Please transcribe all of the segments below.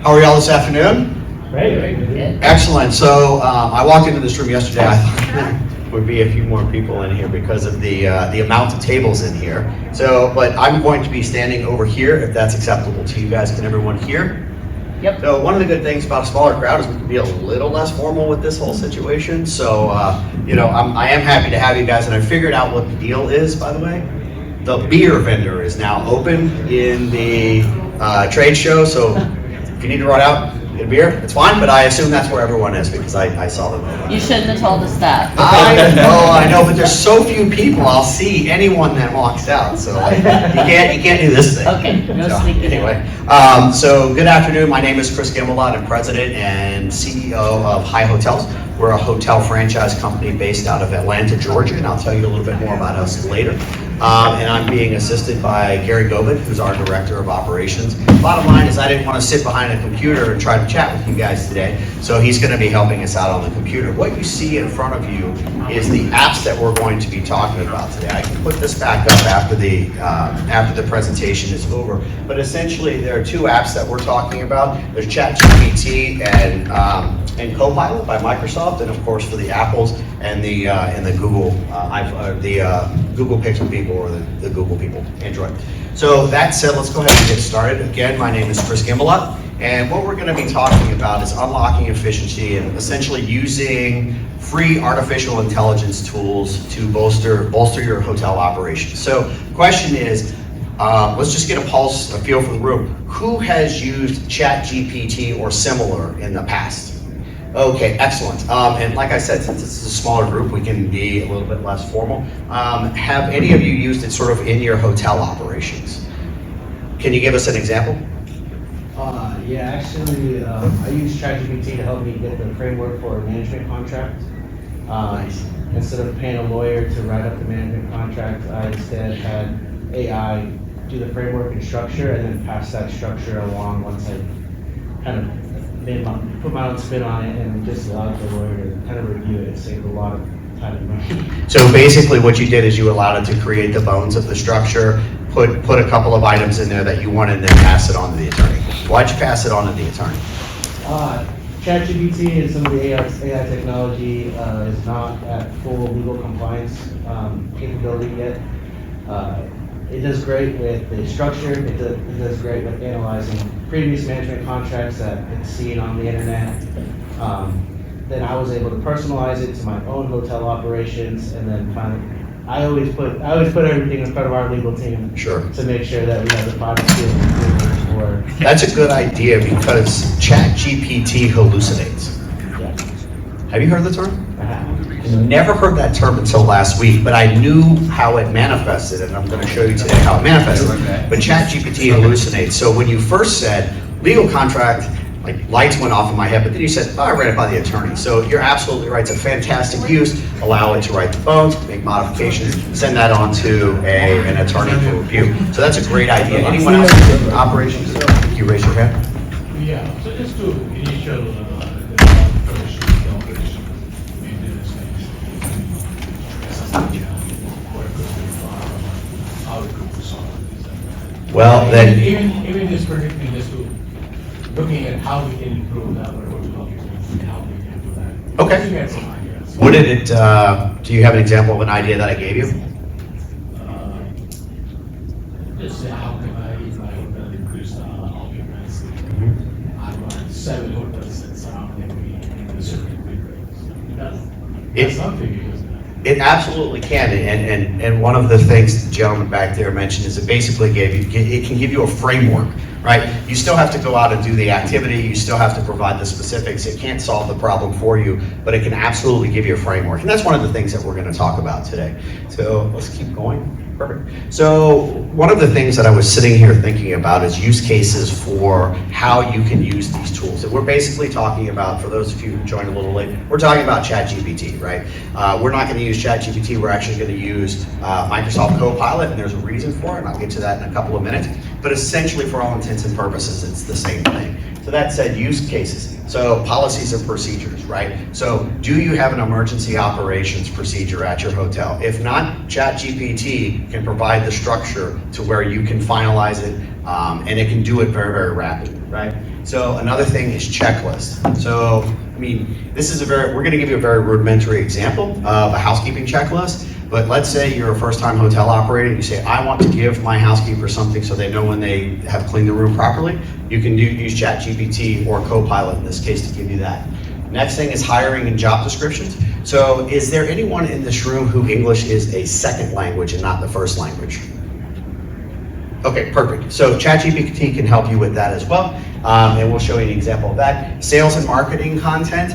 How are y'all this afternoon? Great. Excellent. So I walked into this room yesterday. I thought there would be a few more people in here because of the amount of tables in here. So, but I'm going to be standing over here if that's acceptable to you guys. Can everyone hear? Yep. So one of the good things about a smaller crowd is we can be a little less formal with this whole situation. So, you know, I am happy to have you guys, and I figured out what the deal is, by the way. The beer vendor is now open in the trade show, so if you need to run out, get a beer, it's fine, but I assume that's where everyone is because I saw them. You shouldn't have told us that. I know, but there's so few people, I'll see anyone that walks out, so like, you can't do this thing. Okay, no So, sneaking. anyway, so good afternoon, my name is Chris Gimelot, I'm President and CEO of High Hotels. We're a hotel franchise company based out of Atlanta, Georgia, and I'll tell you a little bit more about us later. And I'm being assisted by Gary Gobin, who's our Director of Operations. Bottom line is I didn't want to sit behind a computer and try to chat with you guys today, so he's going to be helping us out on the computer. What you see in front of you is the apps that we're going to be talking about today. I can put this back up after the presentation is over, but essentially there are two apps that we're talking about. There's ChatGPT and Copilot by Microsoft, and of course for the Apples and the Google Google Pixel people or the Google people, Android. So that said, let's go ahead and get started. Again, my name is Chris Gimelot, and what we're going to be talking about is unlocking efficiency and essentially using free artificial intelligence tools to bolster your hotel operations. So the question is, let's just get a feel for the room. Who has used ChatGPT or similar in the past? Okay, excellent. And like I said, since this is a smaller group, we can be a little bit less formal. Have any of you used it sort of in your hotel operations? Can you give us an example? Yeah, actually, I use ChatGPT to help me get the framework for a management contract. Nice. Instead of paying a lawyer to write up the management contract, I instead had AI do the framework and structure and then pass that structure along once I kind of put my own spin on it and just allowed the lawyer to kind of review it. It saved a lot of time and money. So basically what you did is you allowed it to create the bones of the structure, put a couple of items in there that you wanted, and then pass it on to the attorney. Why'd you pass it on to the attorney? ChatGPT and some of the AI technology is not at full legal compliance capability yet. It does great with the structure. It does great with analyzing previous management contracts that it's seen on the internet. Then I was able to personalize it to my own hotel operations, and then finally, I always put everything in front of our legal team. Sure. To make sure that we have the final skills for. That's a good idea because ChatGPT hallucinates. Yeah. Have you heard the term? I have. Never heard that term until last week, but I knew how it manifested, and I'm going to show you today how it manifested. But ChatGPT hallucinates. So when you first said legal contract, like lights went off in my head, but then you said, oh, I read it by the attorney. So you're absolutely right. It's a fantastic use. Allow it to write the bones, make modifications, send that on to an attorney for review. So that's a great idea. Anyone else in operations? Can you raise your hand? Yeah, so just to initial Well, then, even just predicting, just to looking at how we can improve that, or what we can how we can do that. Okay. Just to get some ideas. what did it, do you have an example of an idea that I gave you? Just say how can I, if my hotel increase occupancy? I run 7 hotels that surrounding me in a certain rate. That's something, isn't it? It absolutely can, and one of the things the gentleman back there mentioned is it basically it can give you a framework, right? You still have to go out and do the activity, you still have to provide the specifics, it can't solve the problem for you, but it can absolutely give you a framework, and that's one of the things that we're going to talk about today. So let's keep going. Perfect. So one of the things that I was sitting here thinking about is use cases for how you can use these tools. And we're basically talking about, for those of you who joined a little late, we're talking about ChatGPT, right? We're not going to use ChatGPT, we're actually going to use Microsoft Copilot, and there's a reason for it, and I'll get to that in a couple of minutes. But essentially, for all intents and purposes, it's the same thing. So that said, use cases. So policies and procedures, right? So do you have an emergency operations procedure at your hotel? If not, ChatGPT can provide the structure to where you can finalize it, and it can do it very, very rapidly, right? So another thing is checklist. So, I mean, we're gonna give you a very rudimentary example of a housekeeping checklist, but let's say you're a first-time hotel operator, and you say, I want to give my housekeeper something so they know when they have cleaned the room properly. You can use ChatGPT or Copilot in this case to give you that. Next thing is hiring and job descriptions. So is there anyone in this room who English is a second language and not the first language? Okay, perfect. So ChatGPT can help you with that as well, and we'll show you an example of that. Sales and marketing content,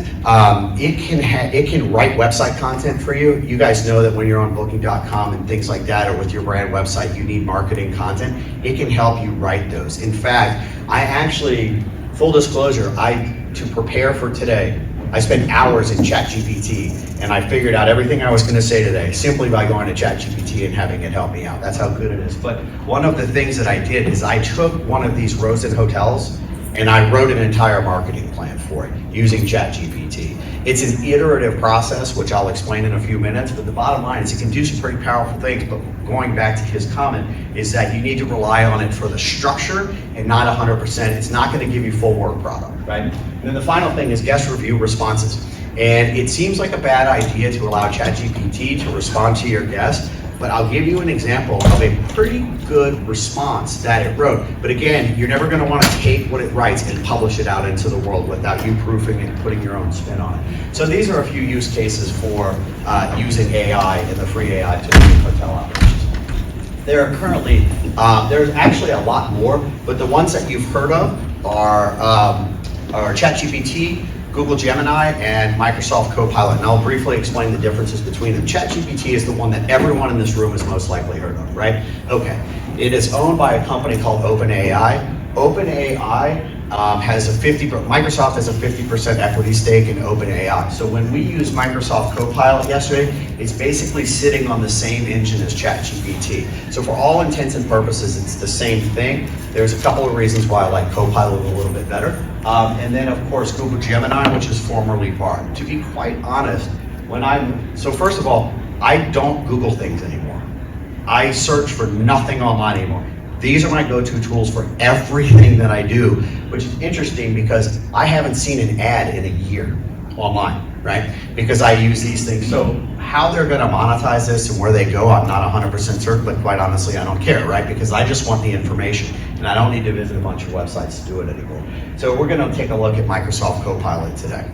it can write website content for you. You guys know that when you're on Booking.com and things like that, or with your brand website, you need marketing content. It can help you write those. In fact, I actually, full disclosure, to prepare for today, I spent hours in ChatGPT, and I figured out everything I was going to say today simply by going to ChatGPT and having it help me out. That's how good it is. But one of the things that I did is I took one of these Rosen hotels and I wrote an entire marketing plan for it using ChatGPT. It's an iterative process, which I'll explain in a few minutes, but the bottom line is it can do some pretty powerful things, but going back to his comment is that you need to rely on it for the structure and not 100%. It's not going to give you full work product, right? And then the final thing is guest review responses. And it seems like a bad idea to allow ChatGPT to respond to your guests, but I'll give you an example of a pretty good response that it wrote. But again, you're never going to want to take what it writes and publish it out into the world without you proofing and putting your own spin on it. So these are a few use cases for using AI and the free AI to do hotel operations. There are currently, there's actually a lot more, but the ones that you've heard of are ChatGPT, Google Gemini, and Microsoft Copilot. And I'll briefly explain the differences between them. ChatGPT is the one that everyone in this room has most likely heard of, right? Okay. It is owned by a company called OpenAI. OpenAI Microsoft has a 50% equity stake in OpenAI. So when we use Microsoft Copilot yesterday, it's basically sitting on the same engine as ChatGPT. So for all intents and purposes, it's the same thing. There's a couple of reasons why I like Copilot a little bit better. And then of course, Google Gemini, which is formerly Bard. To be quite honest, so first of all, I don't Google things anymore. I search for nothing online anymore. These are my go-to tools for everything that I do, which is interesting because I haven't seen an ad in a year online, right? Because I use these things. So how they're gonna monetize this and where they go, I'm not 100% certain, but quite honestly, I don't care, right? Because I just want the information and I don't need to visit a bunch of websites to do it anymore. So we're gonna take a look at Microsoft Copilot today.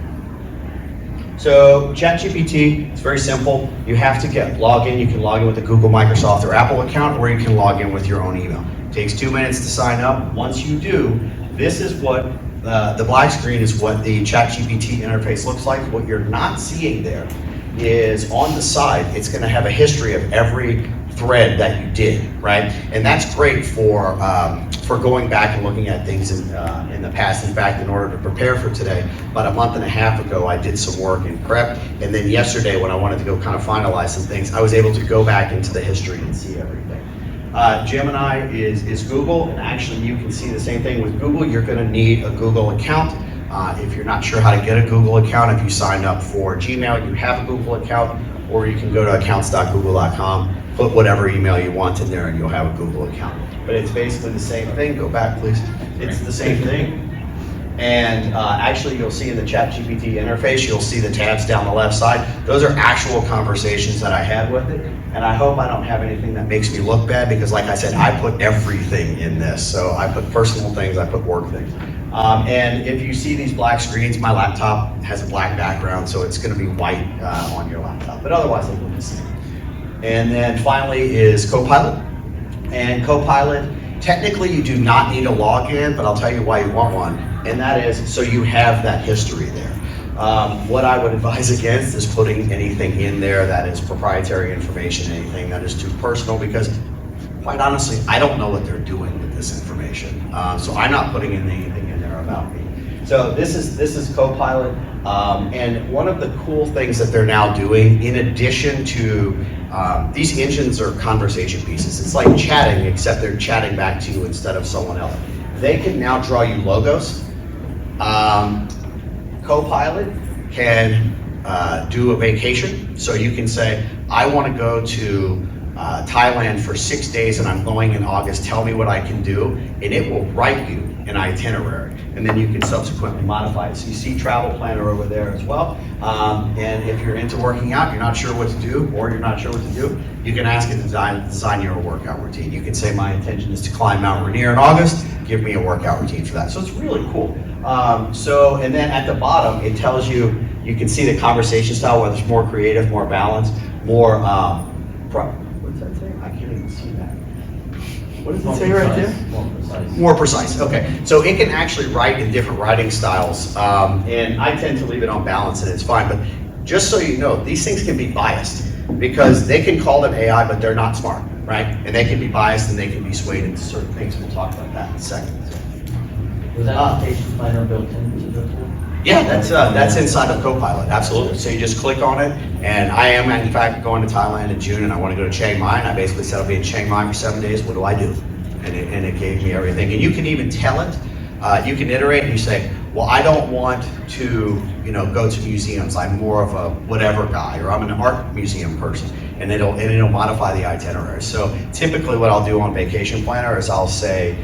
So ChatGPT, it's very simple. You have to log in. You can log in with a Google, Microsoft, or Apple account, or you can log in with your own email. It takes 2 minutes to sign up. Once you do, this is what the black screen is what the ChatGPT interface looks like. What you're not seeing there is on the side, it's going to have a history of every thread that you did, right? And that's great for going back and looking at things in the past. In fact, in order to prepare for today, about a month and a half ago, I did some work in prep. And then yesterday, when I wanted to go kind of finalize some things, I was able to go back into the history and see everything. Gemini is Google, and actually you can see the same thing with Google. You're going to need a Google account. If you're not sure how to get a Google account, if you signed up for Gmail, you have a Google account, or you can go to accounts.google.com, put whatever email you want in there, and you'll have a Google account. But it's basically the same thing. Go back, please. It's the same thing. And actually, you'll see in the ChatGPT interface, you'll see the tabs down the left side. Those are actual conversations that I had with it. And I hope I don't have anything that makes me look bad, because like I said, I put everything in this. So I put personal things, I put work things. And if you see these black screens, my laptop has a black background, so it's going to be white on your laptop. But otherwise, they look the same. And then finally is Copilot. And Copilot, technically you do not need a login, but I'll tell you why you want one. And that is so you have that history there. What I would advise against is putting anything in there that is proprietary information, anything that is too personal, because quite honestly, I don't know what they're doing with this information. So I'm not putting in anything in there about me. So this is Copilot, and one of the cool things that they're now doing, in addition to these engines are conversation pieces. It's like chatting, except they're chatting back to you instead of someone else. They can now draw you logos. Copilot can do a vacation, so you can say, I want to go to Thailand for 6 days and I'm going in August, tell me what I can do, and it will write you an itinerary, and then you can subsequently modify it. So you see travel planner over there as well. And if you're into working out, you're not sure what to do, or you're not sure what to do, you can ask it to design your workout routine. You can say, my intention is to climb Mount Rainier in August, give me a workout routine for that. So it's really cool. And then at the bottom, it tells you, you can see the conversation style, whether it's more creative, more balanced, more, what's that say? I can't even see that. What does it say right there? More precise. More precise, okay. So it can actually write in different writing styles, and I tend to leave it on balance and it's fine, but just so you know, these things can be biased because they can call them AI, but they're not smart, right? And they can be biased and they can be swayed into certain things. We'll talk about that in a second. Was that application planner built into the tool? Yeah, that's inside of Copilot, absolutely. So you just click on it, and I am in fact going to Thailand in June, and I want to go to Chiang Mai, and I basically said I'll be in Chiang Mai for 7 days. What do I do? And it gave me everything. And you can even tell it. You can iterate, and you say, well, I don't want to, go to museums. I'm more of a whatever guy, or I'm an art museum person, and it'll modify the itinerary. So typically, what I'll do on Vacation Planner is I'll say,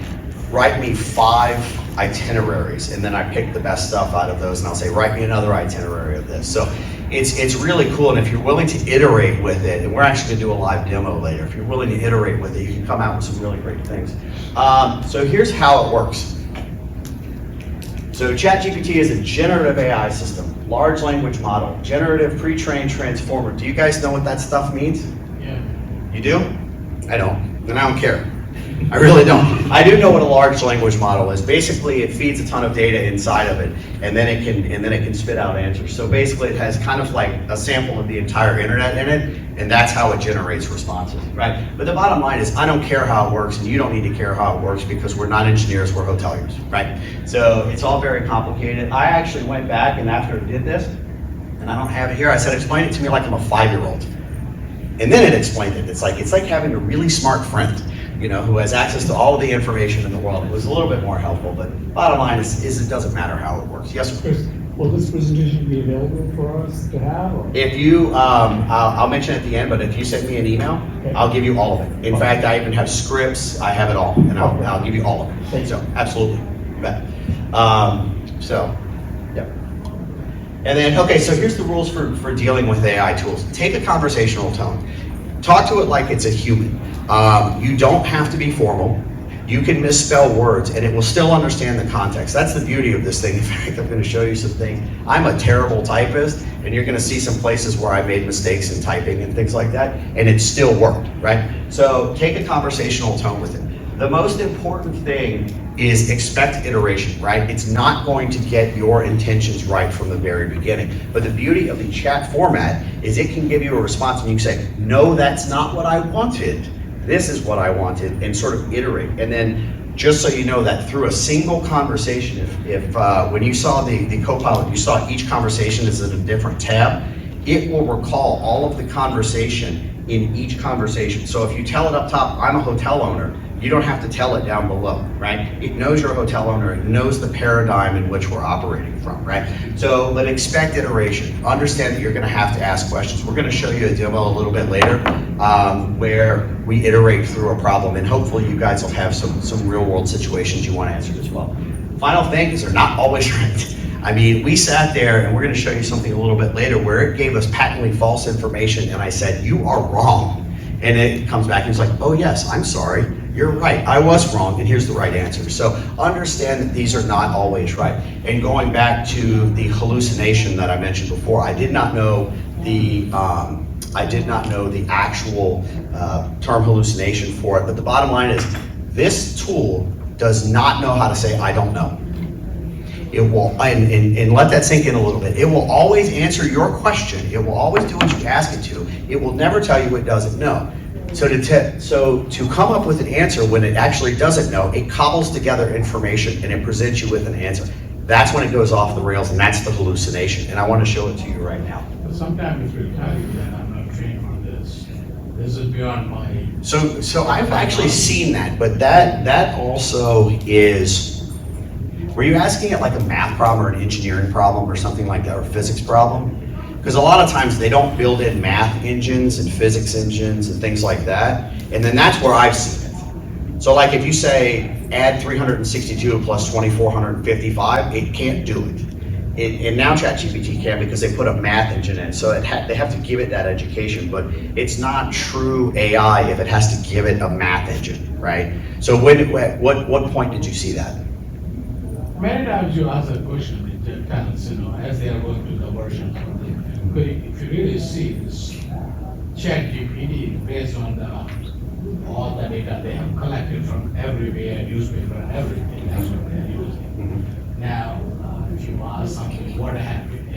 write me 5 itineraries, and then I pick the best stuff out of those, and I'll say, write me another itinerary of this. So it's really cool, and if you're willing to iterate with it, and we're actually gonna do a live demo later, if you're willing to iterate with it, you can come out with some really great things. So here's how it works. So ChatGPT is a generative AI system, large language model, generative pre-trained transformer. Do you guys know what that stuff means? Yeah. You do? I don't, and I don't care. I really don't. I do know what a large language model is. Basically, it feeds a ton of data inside of it, and then it can spit out answers. So basically, it has kind of like a sample of the entire internet in it, and that's how it generates responses, right? But the bottom line is, I don't care how it works, and you don't need to care how it works because we're not engineers, we're hoteliers, right? So it's all very complicated. I actually went back, and after I did this, and I don't have it here, I said, explain it to me like I'm a 5-year-old. And then it explained it. It's like having a really smart friend, who has access to all of the information in the world. It was a little bit more helpful, but bottom line is it doesn't matter how it works. Yes, sir? Chris, will this presentation be available for us to have? Or? If you, I'll mention at the end, but if you send me an email, Okay. I'll give you all of it. In fact, I even have scripts, I have it all, and I'll give you all of it. Thank you. So, absolutely, you bet. Yep. And then, okay, so here's the rules for dealing with AI tools. Take a conversational tone. Talk to it like it's a human. You don't have to be formal. You can misspell words and it will still understand the context. That's the beauty of this thing. In fact, I'm going to show you some things. I'm a terrible typist, and you're going to see some places where I made mistakes in typing and things like that, and it still worked, right? So take a conversational tone with it. The most important thing is expect iteration, right? It's not going to get your intentions right from the very beginning. But the beauty of the chat format is it can give you a response and you can say, no, that's not what I wanted. This is what I wanted, and sort of iterate. And then just so you know that through a single conversation, if when you saw the Copilot, you saw each conversation is in a different tab, it will recall all of the conversation in each conversation. So if you tell it up top, I'm a hotel owner, you don't have to tell it down below, right? It knows you're a hotel owner, it knows the paradigm in which we're operating from, right? So, but expect iteration. Understand that you're gonna have to ask questions. We're gonna show you a demo a little bit later where we iterate through a problem, and hopefully you guys will have some real world situations you wanna answer as well. Final thing is they're not always right. I mean, we sat there, and we're gonna show you something a little bit later where it gave us patently false information, and I said, you are wrong. And it comes back and it's like, oh yes, I'm sorry, you're right, I was wrong, and here's the right answer. So understand that these are not always right. And going back to the hallucination that I mentioned before, I did not know the actual term hallucination for it, but the bottom line is this tool does not know how to say, I don't know. It will, and let that sink in a little bit. It will always answer your question. It will always do what you ask it to. It will never tell you it doesn't know. So to come up with an answer when it actually doesn't know, it cobbles together information and it presents you with an answer. That's when it goes off the rails, and that's the hallucination. And I want to show it to you right now. But sometimes we tell you that I'm not trained on this. This is beyond my. So I've actually seen that, but that also is. Were you asking it like a math problem or an engineering problem or something like that, or a physics problem? Because a lot of times they don't build in math engines and physics engines and things like that, and then that's where I've seen it. So like if you say add 362 plus 2455, it can't do it. And now ChatGPT can because they put a math engine in, so they have to give it that education, but it's not true AI if it has to give it a math engine, right? So what point did you see that? Many times you ask a question, it tells, as they are going through the versions of it. But if you really see this ChatGPT based on all the data they have collected from everywhere, newspaper, everything, that's what they're using. Now, if you ask something, what happened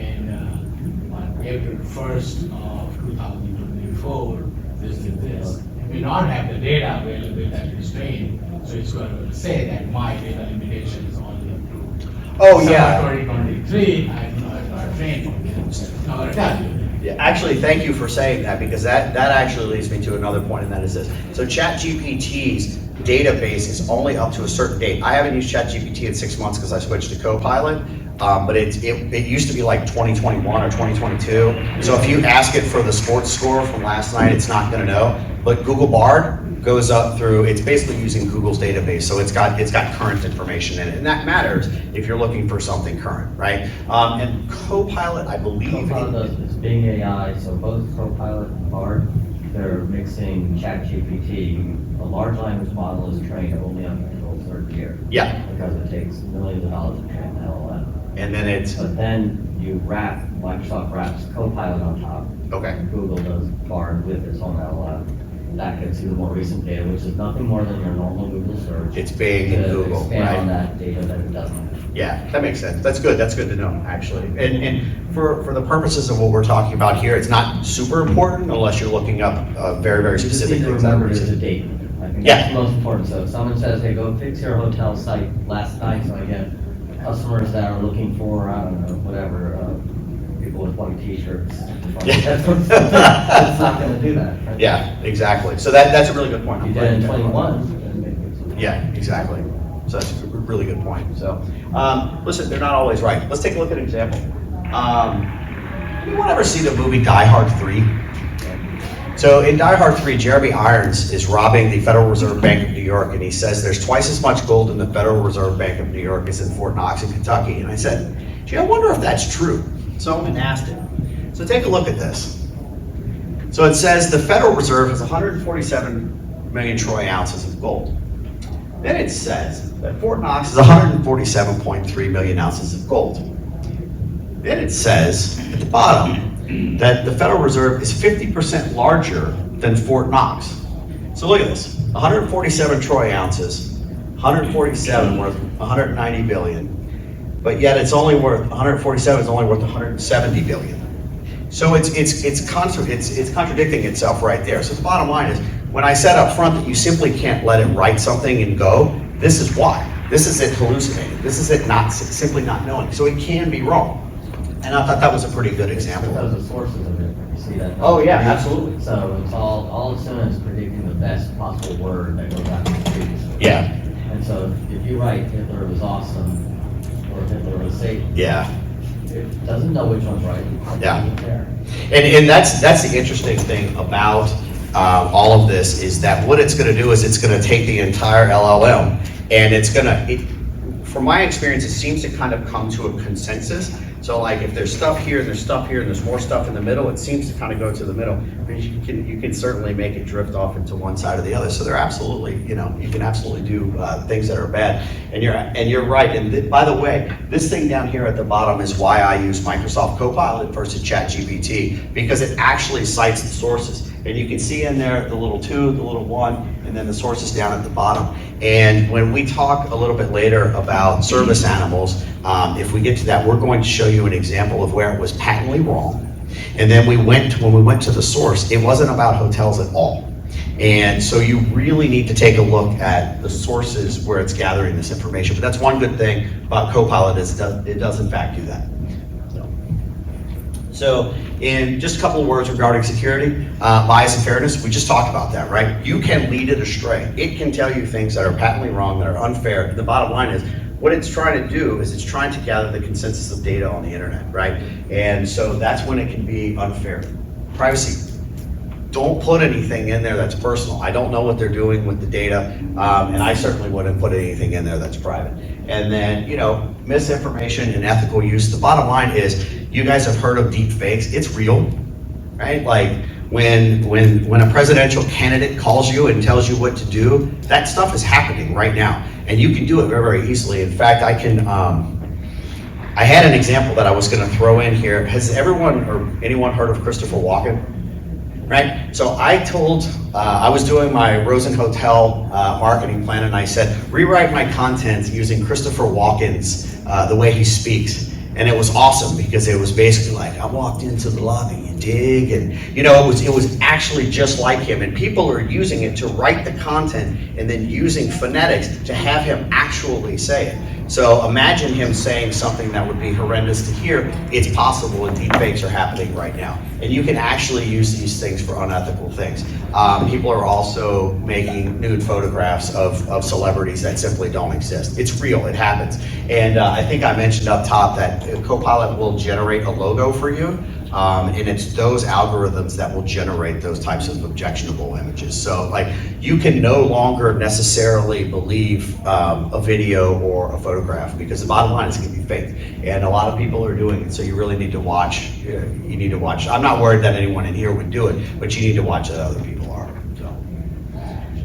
on April 1st of 2024, this and this, it may not have the data available that is trained, so it's going to say that my data limitation is only up to Oh, yeah. summer 2023, I'm not trained for this. It's not going to tell you. Yeah, actually, thank you for saying that, because that actually leads me to another point, and that is this. So ChatGPT's database is only up to a certain date. I haven't used ChatGPT in 6 months because I switched to Copilot, but it used to be like 2021 or 2022. So if you ask it for the sports score from last night, it's not going to know. But Google Bard goes up through, it's basically using Google's database, so it's got current information in it, and that matters if you're looking for something current, right? And Copilot, I believe. Copilot does this Bing AI, so both Copilot and Bard, they're mixing ChatGPT. A large language model is trained only on Google's third year. Yeah. Because it takes millions of dollars to train an LLM. And then it's, But then Microsoft wraps Copilot on top. okay. And Google does Bard with its own LLM. That gets you the more recent data, which is nothing more than your normal Google search. It's big in to Google, expand right? on that data that it doesn't. Yeah, that makes sense. That's good to know, actually. And for the purposes of what we're talking about here, it's not super important unless you're looking up very, very You just specific need to things. that remember are there's a recent. date. I think Yeah. that's the most important. So if someone says, hey, go fix your hotel site last night, so I get customers that are looking for, I don't know, whatever, people with white t-shirts. Yeah. It's not gonna do that. Right? Yeah, exactly. So that's a really good point. You did it in 21. then maybe it's- Yeah, exactly. So that's a really good point. So, listen, they're not always right. Let's take a look at an example. Anyone ever see the movie Die Hard 3? So in Die Hard 3, Jeremy Irons is robbing the Federal Reserve Bank of New York, and he says there's twice as much gold in the Federal Reserve Bank of New York as in Fort Knox in Kentucky. And I said, gee, I wonder if that's true. So I went and asked him. So take a look at this. So it says the Federal Reserve has 147 million troy ounces of gold. Then it says that Fort Knox is 147.3 million ounces of gold. Then it says at the bottom that the Federal Reserve is 50% larger than Fort Knox. So look at this, 147 troy ounces, 147 worth 190 billion, but yet it's only worth, 147 is only worth 170 billion. So it's contradicting itself right there. So the bottom line is, when I said up front that you simply can't let it write something and go, this is why. This is it hallucinating. This is it simply not knowing. So it can be wrong. And I thought that was a pretty good example. Because the sources of it, you see that? Oh, yeah, absolutely. So it's all it's doing is predicting the best possible word that goes after the previous word. Yeah, And so if you write Hitler was awesome, or Hitler was Satan, yeah. it doesn't know which one's right. Yeah. It doesn't care. And that's the interesting thing about all of this, is that what it's going to do is it's going to take the entire LLM, and it's going to, from my experience, it seems to kind of come to a consensus. So like if there's stuff here and there's stuff here and there's more stuff in the middle, it seems to kind of go to the middle. But you can certainly make it drift off into one side or the other. So they're absolutely, you can absolutely do things that are bad. And you're right. And by the way, this thing down here at the bottom is why I use Microsoft Copilot versus ChatGPT, because it actually cites the sources. And you can see in there the little 2, the little 1, and then the sources down at the bottom. And when we talk a little bit later about service animals, if we get to that, we're going to show you an example of where it was patently wrong. And then when we went to the source, it wasn't about hotels at all. And so you really need to take a look at the sources where it's gathering this information. But that's one good thing about Copilot, is it does in fact do that. So in just a couple of words regarding security, bias and fairness, we just talked about that, right? You can lead it astray. It can tell you things that are patently wrong, that are unfair. The bottom line is, what it's trying to do is it's trying to gather the consensus of data on the internet, right? And so that's when it can be unfair. Privacy. don't put anything in there that's personal. I don't know what they're doing with the data, and I certainly wouldn't put anything in there that's private. And then, misinformation and ethical use. The bottom line is, you guys have heard of deep fakes. It's real, right? Like when a presidential candidate calls you and tells you what to do, that stuff is happening right now, and you can do it very, very easily. In fact, I had an example that I was going to throw in here. Has everyone or anyone heard of Christopher Walken? Right? So I was doing my Rosen Hotel marketing plan, and I said, rewrite my content using Christopher Walken's, the way he speaks. And it was awesome because it was basically like, I walked into the lobby, you dig, and it was actually just like him. And people are using it to write the content and then using phonetics to have him actually say it. So imagine him saying something that would be horrendous to hear. It's possible, and deepfakes are happening right now. And you can actually use these things for unethical things. People are also making nude photographs of celebrities that simply don't exist. It's real, it happens. And I think I mentioned up top that Copilot will generate a logo for you. And it's those algorithms that will generate those types of objectionable images. So like, you can no longer necessarily believe a video or a photograph, because the bottom line is going to be fake. And a lot of people are doing it, so you really need to watch. You need to watch. I'm not worried that anyone in here would do it, but you need to watch that other people are.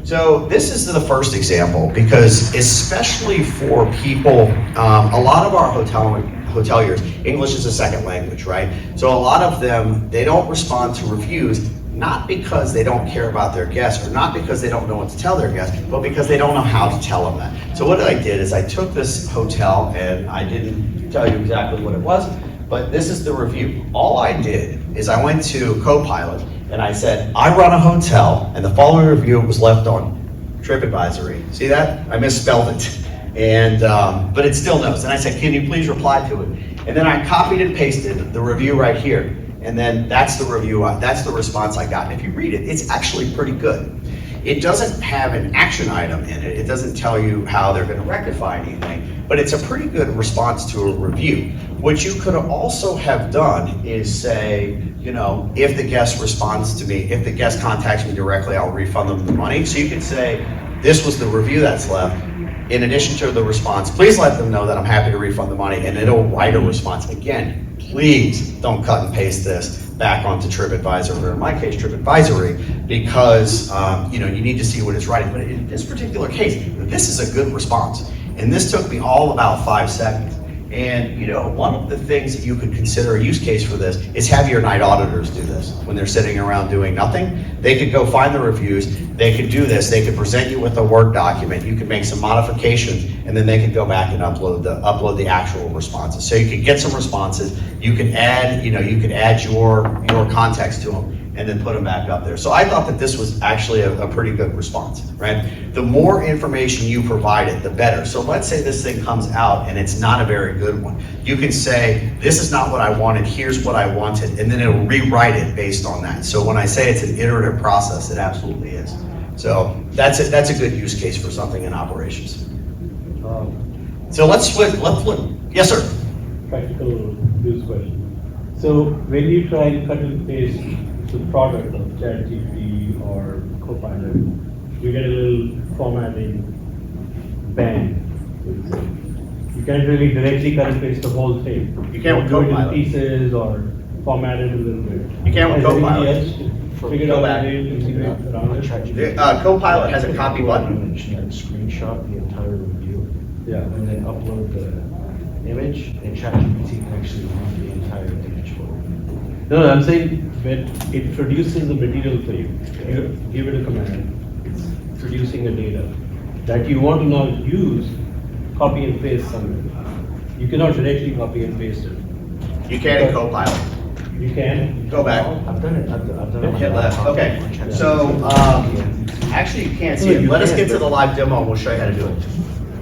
So this is the first example, because especially for people, a lot of our hoteliers, English is a second language, right? So a lot of them, they don't respond to reviews, not because they don't care about their guests, or not because they don't know what to tell their guests, but because they don't know how to tell them that. So what I did is I took this hotel, and I didn't tell you exactly what it was, but this is the review. All I did is I went to Copilot, and I said, I run a hotel, and the following review was left on TripAdvisory. See that? I misspelled it. And, but it still knows. And I said, can you please reply to it? And then I copied and pasted the review right here. And then that's the review, that's the response I got. And if you read it, it's actually pretty good. It doesn't have an action item in it. It doesn't tell you how they're going to rectify anything, but it's a pretty good response to a review. What you could also have done is say, if the guest responds to me, if the guest contacts me directly, I'll refund them the money. So you could say, this was the review that's left. In addition to the response, please let them know that I'm happy to refund the money, and it'll write a response. Again, please don't cut and paste this back onto TripAdvisor, or in my case, TripAdvisory, because you need to see what it's writing. But in this particular case, this is a good response. And this took me all about 5 seconds. And one of the things that you could consider a use case for this is have your night auditors do this when they're sitting around doing nothing. They could go find the reviews, they could do this, they could present you with a Word document, you could make some modifications, and then they could go back and upload the actual responses. So you could get some responses, you could add, you could add your context to them, and then put them back up there. So I thought that this was actually a pretty good response, right? The more information you provided, the better. So let's say this thing comes out and it's not a very good one. You can say, this is not what I wanted, here's what I wanted, and then it'll rewrite it based on that. So when I say it's an iterative process, it absolutely is. So that's a good use case for something in operations. So let's flip. Yes, sir. Practical use question. So when you try to cut and paste the product of ChatGPT or Copilot, you get a little formatting band. You can't really directly cut and paste the whole thing. You can't with do it in Copilot. pieces or format it a little bit. You can't with Has anybody Copilot. else figured out a way to integrate around it? Copilot has a copy button. And screenshot the entire review. Yeah. And then upload the image, and ChatGPT can actually read the entire image for you. No, I'm saying when it produces the material for you, you give it a command, it's producing the data that you want to now use, copy and paste somewhere. You cannot directly copy and paste it. You can in Copilot. You can. Go back. I've done it. I've done it. Hit left. Okay. So actually, you can't see it. Let us get to the live demo, and we'll show you how to do it.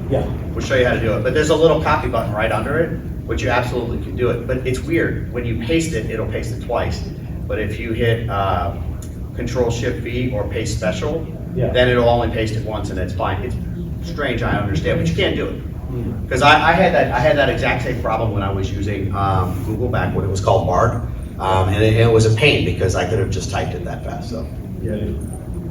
Yeah. We'll show you how to do it. But there's a little copy button right under it, which you absolutely can do it. But it's weird. When you paste it, it'll paste it twice. But if you hit Control-Shift-V or Paste Special, Yeah. then it'll only paste it once, and it's fine. It's strange, I understand, but you can't do it. Because I had that exact same problem when I was using Google back when it was called Bard. And it was a pain because I could have just typed it that fast, so. Yeah.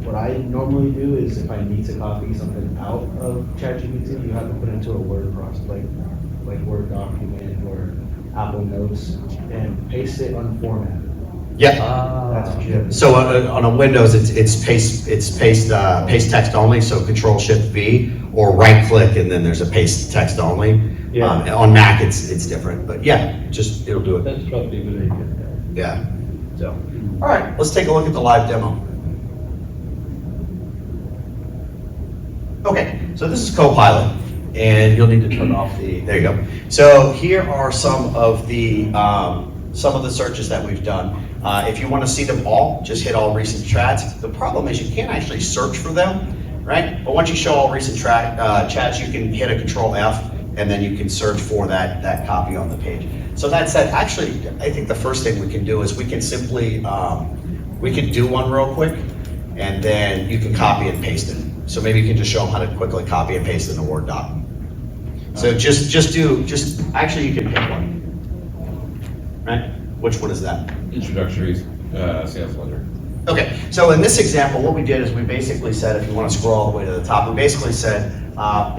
What I normally do is if I need to copy something out of ChatGPT, you have to put it into a Word process, like Word document or Apple Notes, and paste it unformatted. Yeah, That's what you have to do. so on a Windows, it's paste text only, so Control Shift V, or right click and then there's a paste text only. Yeah. On Mac, it's different, but yeah, just, it'll do it. That's probably a good idea. Yeah, so, all right, let's take a look at the live demo. Okay, so this is Copilot, and you'll need to turn off there you go. So here are some of the searches that we've done. If you want to see them all, just hit all recent chats. The problem is you can't actually search for them, right? But once you show all recent chats, you can hit a Control F, and then you can search for that copy on the page. So that said, actually, I think the first thing we can do is we can simply, we can do one real quick, and then you can copy and paste it. So maybe you can just show them how to quickly copy and paste in a Word doc. So actually you can pick one, right? Which one is that? Introductory sales ledger. Okay, so in this example, what we did is we basically said, if you want to scroll all the way to the top, we basically said, I'm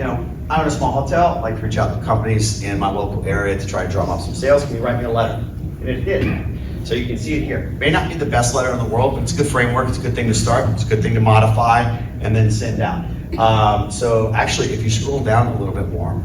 in a small hotel, I'd like to reach out to companies in my local area to try to drum up some sales. Can you write me a letter? And it did. So you can see it here. May not be the best letter in the world, but it's a good framework. It's a good thing to start. It's a good thing to modify and then send out. So actually, if you scroll down a little bit more,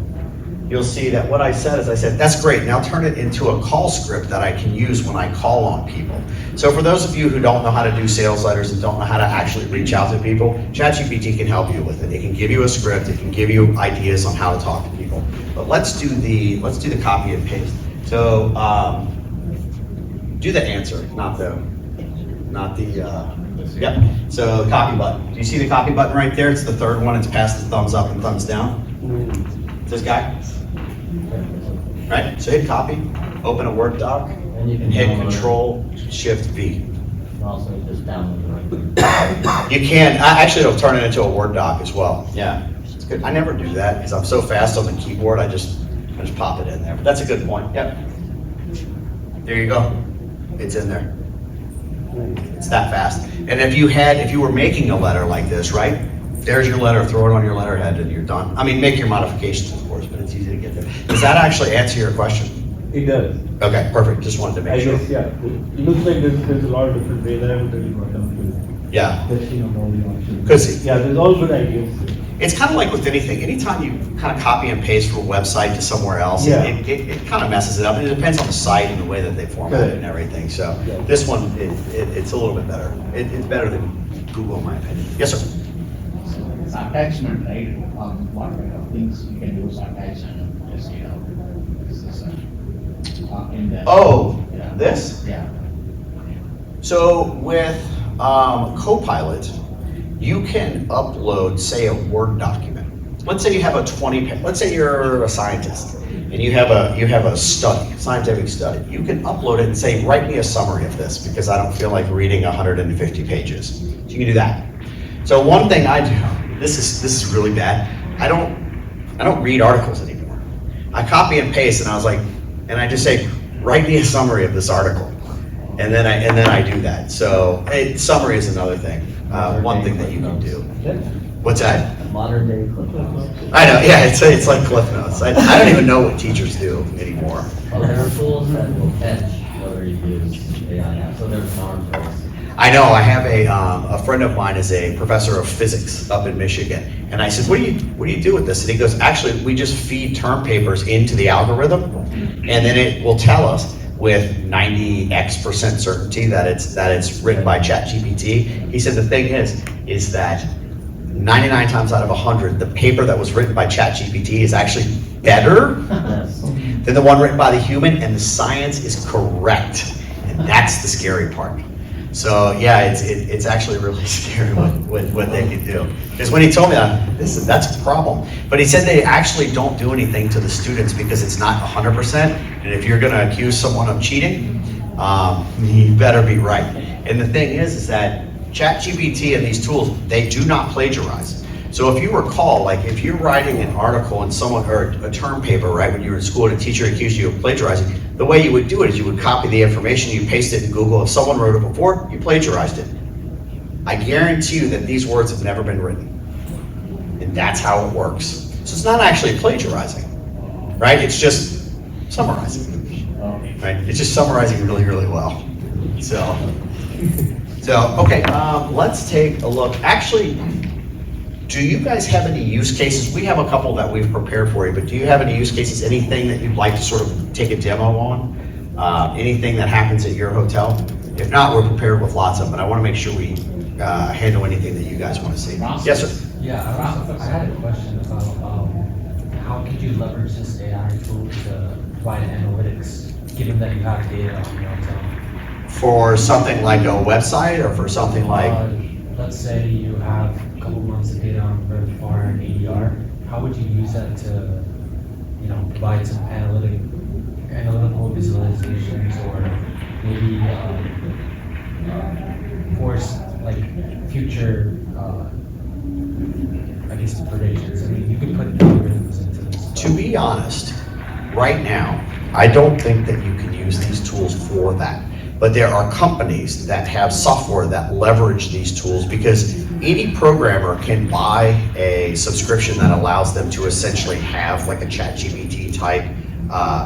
you'll see that what I said is I said, that's great. Now turn it into a call script that I can use when I call on people. So for those of you who don't know how to do sales letters and don't know how to actually reach out to people, ChatGPT can help you with it. It can give you a script. It can give you ideas on how to talk to people. But let's do the copy and paste. So do the answer, not the. Yep. So copy button. Do you see the copy button right there? It's the third one. It's past the thumbs up and thumbs down. This guy. Right? So hit copy, open a Word doc, And you can hit download it. Control Shift V. You can also just download it right You can, actually it'll turn it into a Word doc as well. Yeah, it's good. I never do that because I'm so fast on the keyboard, I just pop it in there. But that's a good point, yep. There you go. It's in there. It's that fast. And if you were making a letter like this, right? There's your letter, throw it on your letterhead and you're done. I mean, make your modifications, of course, but it's easy to get there. Does that actually answer your question? It does. Okay, perfect. Just wanted to I make sure. guess, yeah. It looks like there's a lot of different ways. I haven't really got down to Yeah. testing of all the options. 'Cause yeah, there's all good ideas. it's kind of like with anything. Anytime you kind of copy and paste from a website to somewhere else, Yeah. it kind of messes it up. And it depends on the site and the way that they format it Correct. and everything. So Yeah. this one, it's a little bit better. It's better than Google, in my opinion. Yes, sir. It's attachment, right? What kind of things you can use attachment, just, this is, in the. Oh, Yeah. this? Yeah. So with Copilot, you can upload, say, a Word document. Let's say you have let's say you're a scientist and you have a study, scientific study. You can upload it and say, write me a summary of this because I don't feel like reading 150 pages. So you can do that. So one thing I do, this is really bad. I don't read articles anymore. I copy and paste and I just say, write me a summary of this article. And then I do that. So summary is another thing. One thing that you can do. What's that? Modern day clip notes. I know, yeah, it's like Cliff Notes. I don't even know what teachers do anymore. Well, there are tools that will catch whether you use AI now, so there's an arms race. I know, I have a friend of mine is a professor of physics up in Michigan. And I said, what do you do with this? And he goes, actually, we just feed term papers into the algorithm and then it will tell us with 90x% certainty that it's written by ChatGPT. He said the thing is that 99 times out of 100, the paper that was written by ChatGPT is actually better Yes. than the one written by the human, and the science is correct. And that's the scary part. So yeah, it's actually really scary what they can do. Because when he told me that's a problem. But he said they actually don't do anything to the students because it's not 100%. And if you're going to accuse someone of cheating, you better be right. And the thing is that ChatGPT and these tools, they do not plagiarize. So if you recall, like if you're writing an article and or a term paper, right, when you were in school and a teacher accused you of plagiarizing, the way you would do it is you would copy the information, you paste it in Google. If someone wrote it before, you plagiarized it. I guarantee you that these words have never been written. And that's how it works. So it's not actually plagiarizing, right? It's just summarizing, right? It's just summarizing really, really well. So okay, let's take a look. Actually, do you guys have any use cases? We have a couple that we've prepared for you, but do you have any use cases, anything that you'd like to sort of take a demo on? Anything that happens at your hotel? If not, we're prepared with lots of them, but I want to make sure we handle anything that you guys want to see. Yes, sir. Yeah, I had a question about how could you leverage this AI tool to provide analytics, given that you have data on your hotel? For something like a website or for something like, Let's say you have a couple months of data on RevPAR and ADR. How would you use that to, provide some analytical visualizations, or maybe force like future, predictions? I mean, you could put algorithms into this. to be honest, right now, I don't think that you can use these tools for that. But there are companies that have software that leverage these tools, because any programmer can buy a subscription that allows them to essentially have like a ChatGPT type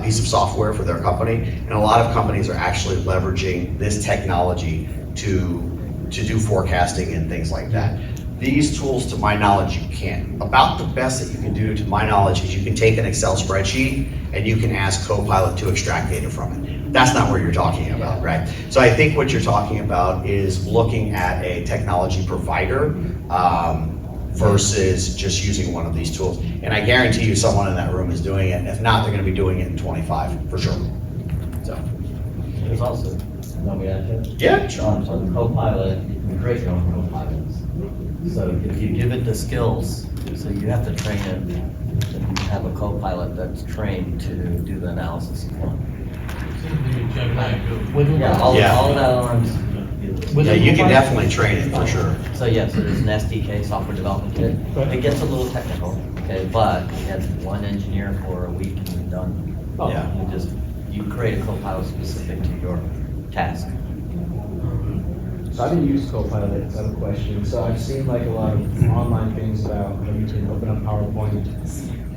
piece of software for their company. And a lot of companies are actually leveraging this technology to do forecasting and things like that. These tools, to my knowledge, you can't. About the best that you can do, to my knowledge, is you can take an Excel spreadsheet and you can ask Copilot to extract data from it. That's not what you're talking about, right? So I think what you're talking about is looking at a technology provider versus just using one of these tools. And I guarantee you someone in that room is doing it. If not, they're gonna be doing it in 25, for sure. So, There's also, want me to add to it? yeah, sure. So the Copilot, you can create your own Copilots. So if you give it the skills, so you have to train it, and you have a Copilot that's trained to do the analysis you want. Yeah, all Yeah. of that alarms. Yeah, you can definitely train it, for sure. So yeah, so there's an SDK, software development kit. It gets a little technical, okay, but you have one engineer for a week and you're done. Yeah. You create a Copilot specific to your task. So I didn't use Copilot, so I have a question. So I've seen like a lot of online things about how you can open up PowerPoint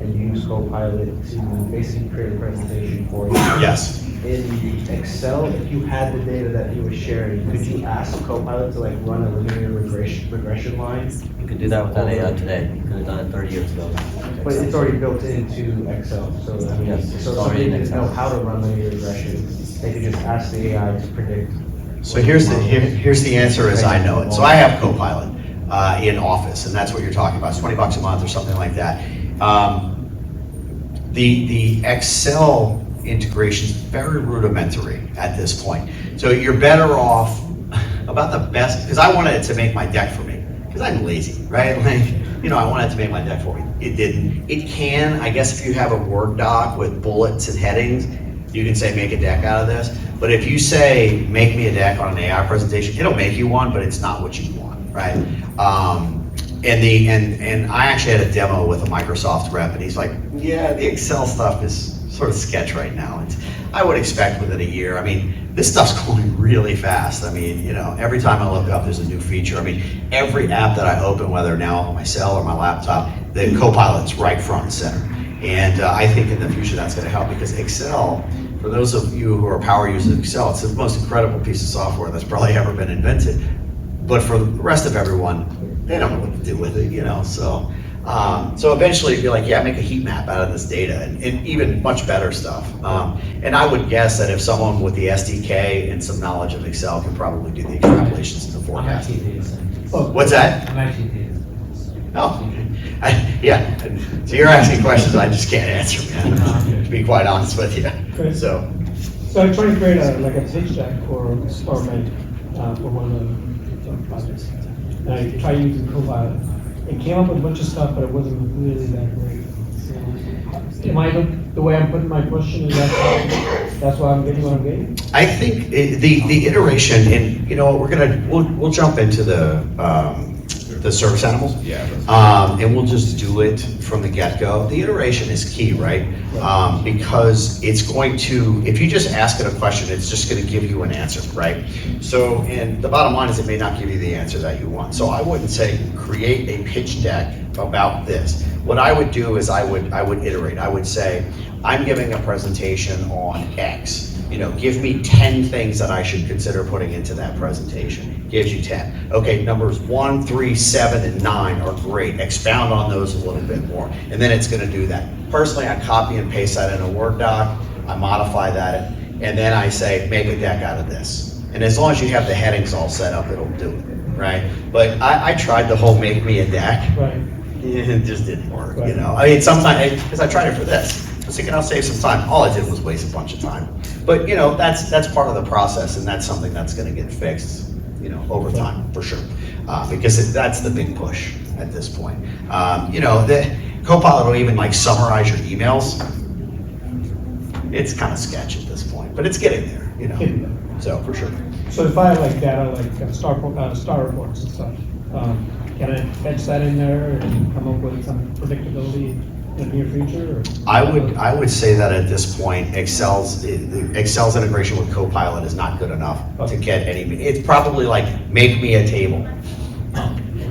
and use Copilot to basically create a presentation for you. Yes. In Excel, if you had the data that you were sharing, could you ask Copilot to like run a linear regression line? You could do that without AI today. You could have done it 30 years ago. But it's already built into Excel, so I mean, Yes, so it's somebody already in didn't know Excel. how to run linear regression, they could just ask the AI to predict. So here's the answer as I know it. So I have Copilot in Office, and that's what you're talking about. It's $20 a month or something like that. The Excel integration is very rudimentary at this point. So you're better off, about the best, because I wanted it to make my deck for me, because I'm lazy, right? Like, I wanted it to make my deck for me. It didn't. It can, I guess if you have a Word doc with bullets and headings, you can say make a deck out of this. But if you say make me a deck on an AI presentation, it'll make you one, but it's not what you want, right? And I actually had a demo with a Microsoft rep, and he's like, yeah, the Excel stuff is sort of sketch right now. I would expect within a year. I mean, this stuff's going really fast. I mean, every time I look up, there's a new feature. I mean, every app that I open, whether now on my cell or my laptop, the Copilot's right front and center. And I think in the future that's going to help, because Excel, for those of you who are power users of Excel, it's the most incredible piece of software that's probably ever been invented. But for the rest of everyone, they don't know what to do with it, So eventually you'd be like, yeah, make a heat map out of this data, and even much better stuff. And I would guess that if someone with the SDK and some knowledge of Excel can probably do the extrapolations and the I'm actually forecasting. data scientist. What's that? I'm actually data scientist. Oh, yeah. So you're asking questions I just can't answer, man, to be quite honest with you. So I tried to create a pitch deck for experiment for one of the projects. And I tried using Copilot. It came up with a bunch of stuff, but it wasn't really that great. So, the way I'm putting my question is that's why I'm getting what I'm getting? I think the iteration, and we'll jump into the The service animals? Yeah. And we'll just do it from the get-go. The iteration is key, right? Because it's going to, if you just ask it a question, it's just gonna give you an answer, right? So, and the bottom line is it may not give you the answer that you want. So I wouldn't say create a pitch deck about this. What I would do is I would iterate. I would say, I'm giving a presentation on X. You know, give me 10 things that I should consider putting into that presentation. Gives you 10. Okay, numbers 1, 3, 7, and 9 are great. Expound on those a little bit more. And then it's gonna do that. Personally, I copy and paste that in a Word doc, I modify that, and then I say, make a deck out of this. And as long as you have the headings all set up, it'll do it, right? But I tried the whole make me a deck. Right. It just didn't work, you know? I mean, sometimes, because I tried it for this. I was thinking I'll save some time. All I did was waste a bunch of time. But, you know, that's part of the process, and that's something that's gonna get fixed, you know, over time, for sure. Because that's the big push at this point. You know, the Copilot will even like summarize your emails. It's kind of sketch at this point, but it's getting there, you know? So, for sure. So if I have like data, like star reports and stuff, can I fetch that in there and come up with some predictability in the near future? Or? I would say that at this point, Excel's integration with Copilot is not good enough to get any. It's probably like make me a table,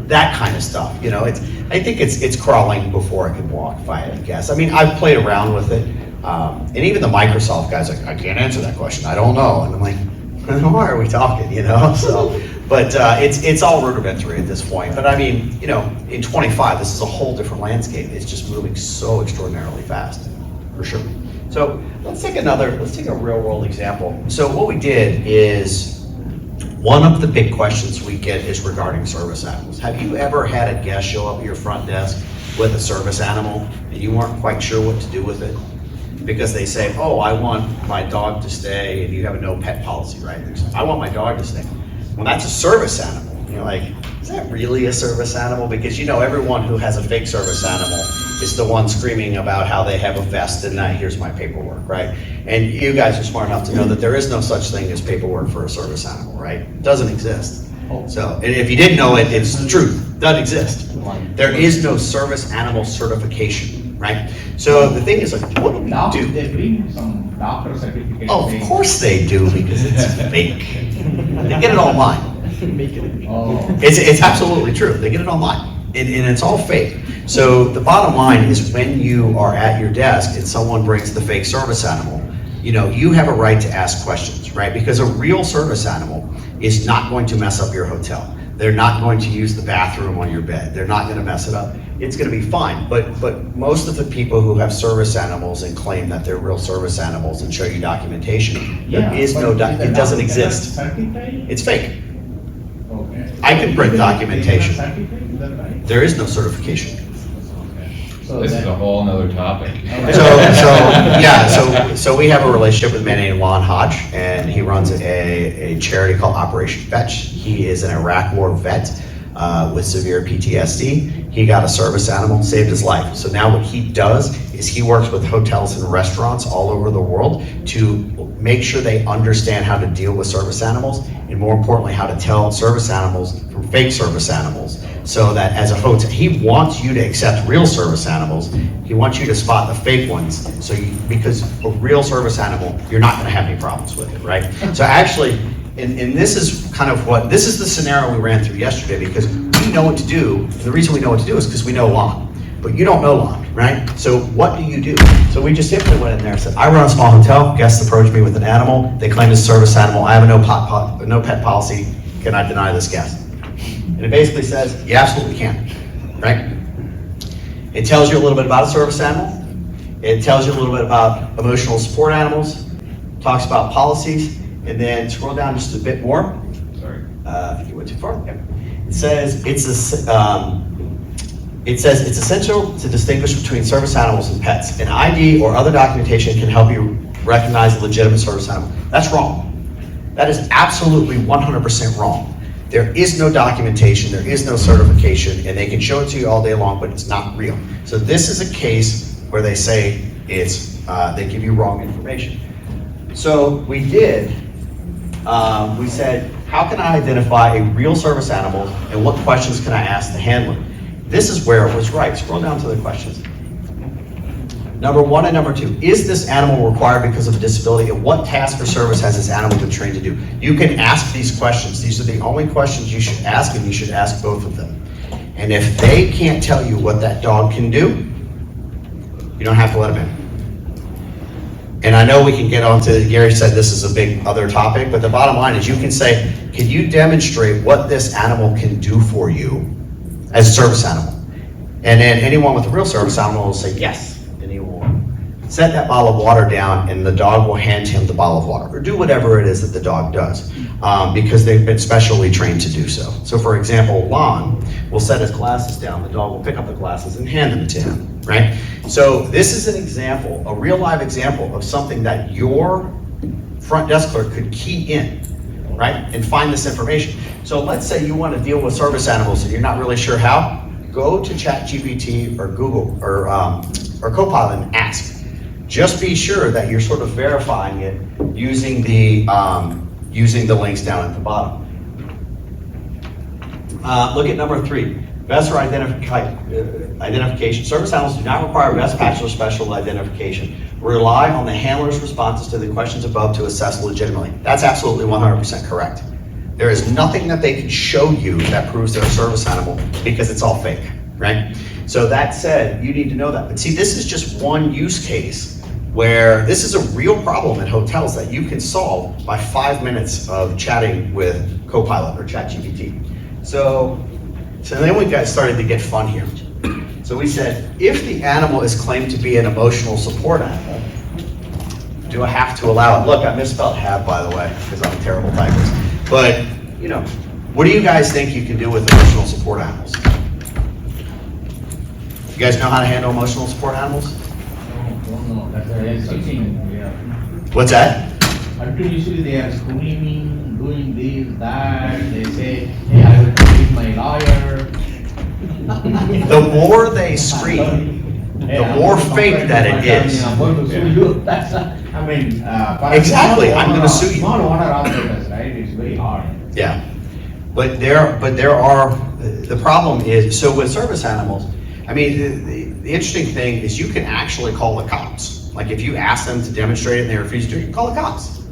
that kind of stuff. You know, I think it's crawling before it can walk, if I had to guess. I mean, I've played around with it, and even the Microsoft guys like, I can't answer that question. I don't know, and I'm like, why are we talking? You know, so. But it's all rudimentary at this point. But I mean, you know, in 25, this is a whole different landscape. It's just moving so extraordinarily fast, for sure. So let's take a real world example. So what we did is, one of the big questions we get is regarding service animals. Have you ever had a guest show up at your front desk with a service animal and you weren't quite sure what to do with it? Because they say, oh, I want my dog to stay, and you have a no pet policy, right? I want my dog to stay. Well, that's a service animal. You're like, is that really a service animal? Because you know, everyone who has a fake service animal is the one screaming about how they have a vest and here's my paperwork, right? And you guys are smart enough to know that there is no such thing as paperwork for a service animal, right? It doesn't exist. So, and if you didn't know it, it's the truth. It doesn't exist. There is no service animal certification, right? So the thing is, like, what do we do? They bring some doctor certificate. Oh, of course they do, because it's fake. They get it online. Oh. It's absolutely true. They get it online, and it's all fake. So the bottom line is, when you are at your desk and someone brings the fake service animal, you know, you have a right to ask questions, right? Because a real service animal is not going to mess up your hotel. They're not going to use the bathroom on your bed. They're not going to mess it up. It's going to be fine. But most of the people who have service animals and claim that they're real service animals and show you documentation, there is no, it doesn't exist. It's fake. Okay. I can print documentation. Certificate, is that right? There is no certification. So This is a whole nother topic. So we have a relationship with a man named Lon Hodge, and he runs a charity called Operation Fetch. He is an Iraq War vet with severe PTSD. He got a service animal, saved his life. So now what he does is he works with hotels and restaurants all over the world to make sure they understand how to deal with service animals, and more importantly, how to tell service animals from fake service animals, so that as a hotel, he wants you to accept real service animals. He wants you to spot the fake ones, because a real service animal, you're not gonna have any problems with it, right? So actually, and this is kind of this is the scenario we ran through yesterday, because we know what to do. And the reason we know what to do is because we know Lon, but you don't know Lon, right? So what do you do? So we just simply went in there and said, I run a small hotel, guests approach me with an animal, they claim it's a service animal, I have a no pet policy, can I deny this guest? And it basically says, you absolutely can, right? It tells you a little bit about a service animal, it tells you a little bit about emotional support animals, talks about policies, and then scroll down just a bit more. Sorry, I think you went too far. Yeah. It says it's essential to distinguish between service animals and pets. An ID or other documentation can help you recognize a legitimate service animal. That's wrong. That is absolutely 100% wrong. There is no documentation, there is no certification, and they can show it to you all day long, but it's not real. So this is a case where they say they give you wrong information. So we said, how can I identify a real service animal and what questions can I ask the handler? This is where it was right. Scroll down to the questions. Number 1 and number 2, is this animal required because of a disability, and what task or service has this animal been trained to do? You can ask these questions. These are the only questions you should ask, and you should ask both of them. And if they can't tell you what that dog can do, you don't have to let them in. And I know we can get onto, Gary said this is a big other topic, but the bottom line is you can say, can you demonstrate what this animal can do for you as a service animal? And then anyone with a real service animal will say yes. And he will set that bottle of water down, and the dog will hand him the bottle of water, or do whatever it is that the dog does, because they've been specially trained to do so. So for example, Lon will set his glasses down, the dog will pick up the glasses and hand them to him, right? So this is an example, a real live example of something that your front desk clerk could key in, right, and find this information. So let's say you want to deal with service animals and you're not really sure how, go to ChatGPT or Google or Copilot and ask. Just be sure that you're sort of verifying it using the links down at the bottom. Look at number 3, best or identification. Service animals do not require best, patch, or special identification. Rely on the handler's responses to the questions above to assess legitimately. That's absolutely 100% correct. There is nothing that they can show you that proves they're a service animal because it's all fake, right? So that said, you need to know that. But see, this is just one use case where this is a real problem at hotels that you can solve by 5 minutes of chatting with Copilot or ChatGPT. So then we got started to get fun here. So we said, if the animal is claimed to be an emotional support animal, do I have to allow it? Look, I misspelled have, by the way, because I'm a terrible typist. But, you know, what do you guys think you can do with emotional support animals? You guys know how to handle emotional support animals? No, that's a teaching, yeah. What's that? Until usually they are screaming, doing this, that, they say, hey, I will meet my lawyer. The more they scream, the more fake that it is. I'm going to sue you. That's, I mean, Exactly, I'm gonna sue you. Small water operators, right, it's very hard. Yeah, but there are, the problem is, so with service animals, I mean, the interesting thing is you can actually call the cops. Like if you ask them to demonstrate it and they refuse to, you can call the cops.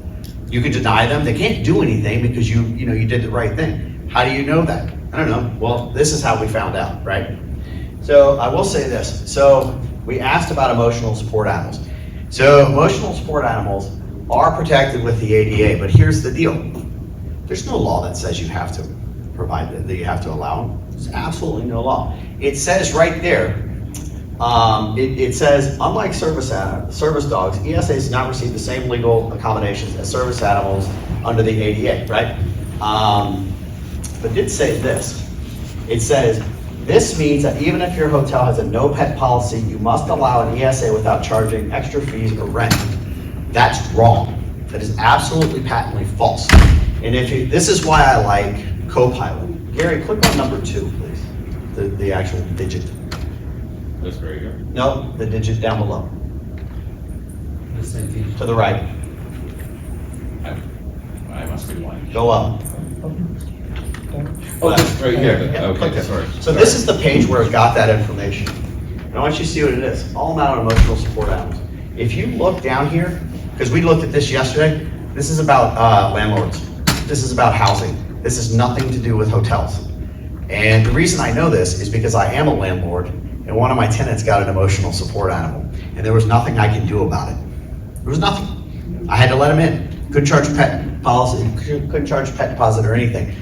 You can deny them, they can't do anything because you did the right thing. How do you know that? I don't know, well, this is how we found out, right? So I will say this, so we asked about emotional support animals. So emotional support animals are protected with the ADA, but here's the deal. There's no law that says you have to provide that you have to allow them. There's absolutely no law. It says right there, it says, unlike service dogs, ESAs do not receive the same legal accommodations as service animals under the ADA, right? But it did say this. It says, this means that even if your hotel has a no pet policy, you must allow an ESA without charging extra fees or rent. That's wrong. That is absolutely patently false. And this is why I like Copilot. Gary, click on number 2, please. The actual digit. This right here. No, the digit down below, The citation. to the right. I must be blind. Go up. Oh, this right here. Yeah, click Okay, it. sorry. So this is the page where it got that information. And I want you to see what it is. All about emotional support animals. If you look down here, because we looked at this yesterday, this is about landlords. This is about housing. This has nothing to do with hotels. And the reason I know this is because I am a landlord, and one of my tenants got an emotional support animal, and there was nothing I could do about it. There was nothing. I had to let him in. Couldn't charge pet policy, couldn't charge pet deposit or anything.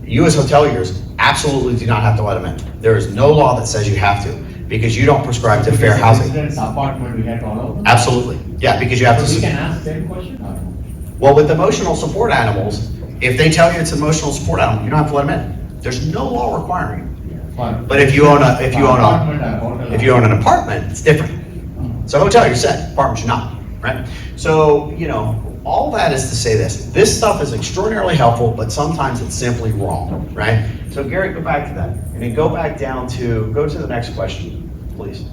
You as hoteliers absolutely do not have to let them in. There is no law that says you have to, because you don't prescribe to fair housing. Residence apartment, we have to allow them. Absolutely, yeah, because you have So we to. can ask same question or? Well, with emotional support animals, if they tell you it's an emotional support animal, you don't have to let them in. There's no law requiring it. But if you own an apartment, it's different. So hotel, you're set. Apartment, you're not, right? So, all that is to say this. This stuff is extraordinarily helpful, but sometimes it's simply wrong, right? So Gary, go back to that. And then go to the next question, please.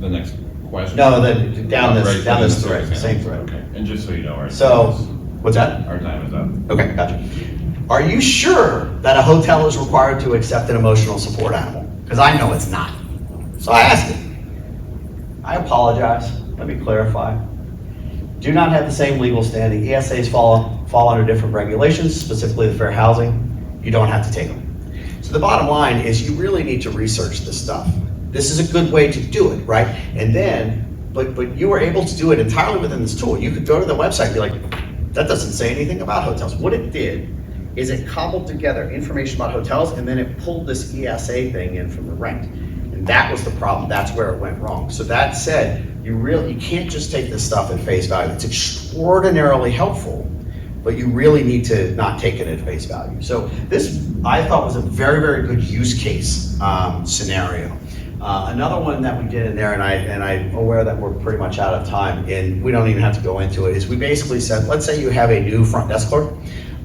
The next question? No, down Right, this sorry, thread, same thread. Okay. And just so you know, our So, time what's that? is up. Okay, gotcha. are you sure that a hotel is required to accept an emotional support animal? Because I know it's not. So I asked him. I apologize. Let me clarify. Do not have the same legal standing. ESAs fall under different regulations, specifically the fair housing. You don't have to take them. So the bottom line is you really need to research this stuff. This is a good way to do it, right? And then, but you were able to do it entirely within this tool. You could go to the website and be like, that doesn't say anything about hotels. What it did is it cobbled together information about hotels, and then it pulled this ESA thing in from the rent. And that was the problem. That's where it went wrong. So that said, you can't just take this stuff at face value. It's extraordinarily helpful, but you really need to not take it at face value. So this, I thought, was a very, very good use case scenario. Another one that we did in there, and I'm aware that we're pretty much out of time, and we don't even have to go into it, is we basically said, let's say you have a new front desk clerk,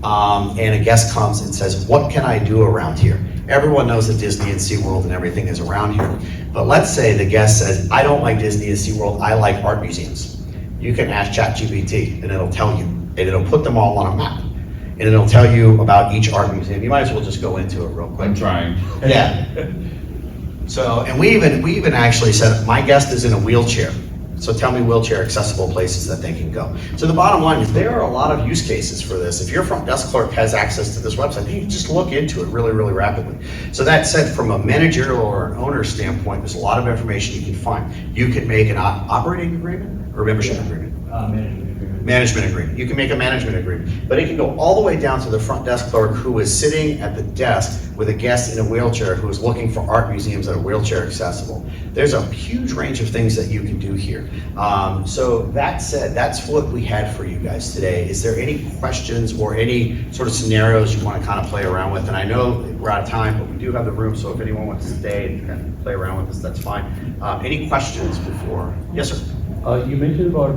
and a guest comes and says, what can I do around here? Everyone knows that Disney and SeaWorld and everything is around here. But let's say the guest says, I don't like Disney and SeaWorld, I like art museums. You can ask ChatGPT and it'll tell you, and it'll put them all on a map. And it'll tell you about each art museum. You might as well just go into it real quick. I'm trying. Yeah. So, and we even actually said, my guest is in a wheelchair. So tell me wheelchair accessible places that they can go. So the bottom line is there are a lot of use cases for this. If your front desk clerk has access to this website, you can just look into it really, really rapidly. So that said, from a managerial or an owner standpoint, there's a lot of information you can find. You can make an operating agreement or membership agreement. Management agreement. You can make a management agreement, but it can go all the way down to the front desk clerk who is sitting at the desk with a guest in a wheelchair who is looking for art museums that are wheelchair accessible. There's a huge range of things that you can do here. So that said, that's what we had for you guys today. Is there any questions or any sort of scenarios you want to kind of play around with? And I know we're out of time, but we do have the room, so if anyone wants to stay and kind of play around with this, that's fine. Any questions before? Yes, sir. You mentioned about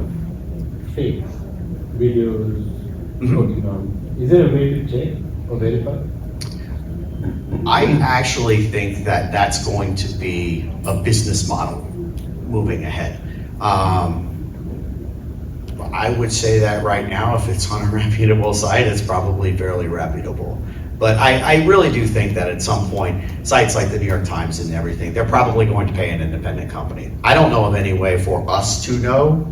fakes, videos, floating around. Is there a way to check or verify? I actually think that that's going to be a business model moving ahead. I would say that right now, if it's on a reputable site, it's probably fairly reputable. But I really do think that at some point, sites like the New York Times and everything, they're probably going to pay an independent company. I don't know of any way for us to know.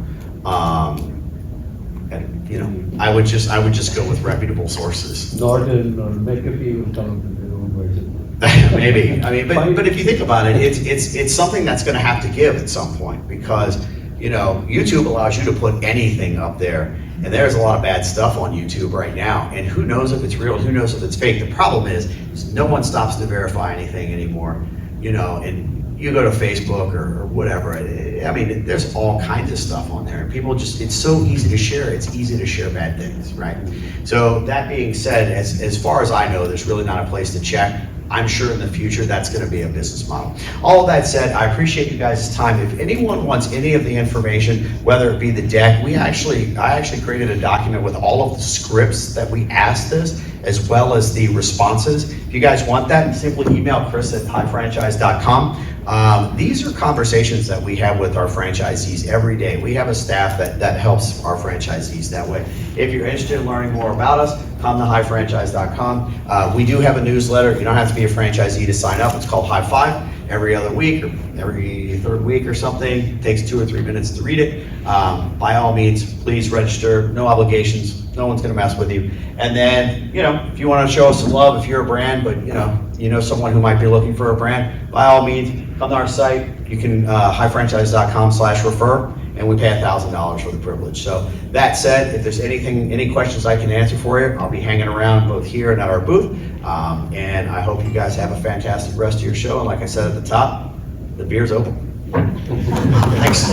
And you know, I would just go with reputable sources. Norton or McAfee will come up with their own version. Maybe. I mean, but if you think about it, it's something that's going to have to give at some point, because you know, YouTube allows you to put anything up there, and there's a lot of bad stuff on YouTube right now, and who knows if it's real, who knows if it's fake. The problem is no one stops to verify anything anymore, you know, and you go to Facebook or whatever, I mean, there's all kinds of stuff on there. People just, it's so easy to share. It's easy to share bad things, right? So that being said, as far as I know, there's really not a place to check. I'm sure in the future that's going to be a business model. All of that said, I appreciate you guys' time. If anyone wants any of the information, whether it be the deck, I actually created a document with all of the scripts that we asked this, as well as the responses. If you guys want that, simply email chris@highfranchise.com. These are conversations that we have with our franchisees every day. We have a staff that helps our franchisees that way. If you're interested in learning more about us, come to highfranchise.com. We do have a newsletter. You don't have to be a franchisee to sign up. It's called High Five. Every other week or every third week or something. It takes 2 or 3 minutes to read it. By all means, please register. No obligations. No one's going to mess with you. And then, you know, if you want to show us some love, if you're a brand, but you know someone who might be looking for a brand, by all means, come to our site. You can highfranchise.com/refer, and we pay $1,000 for the privilege. So that said, if there's any questions I can answer for you, I'll be hanging around both here and at our booth. And I hope you guys have a fantastic rest of your show. And like I said at the top, the beer's open. Thanks.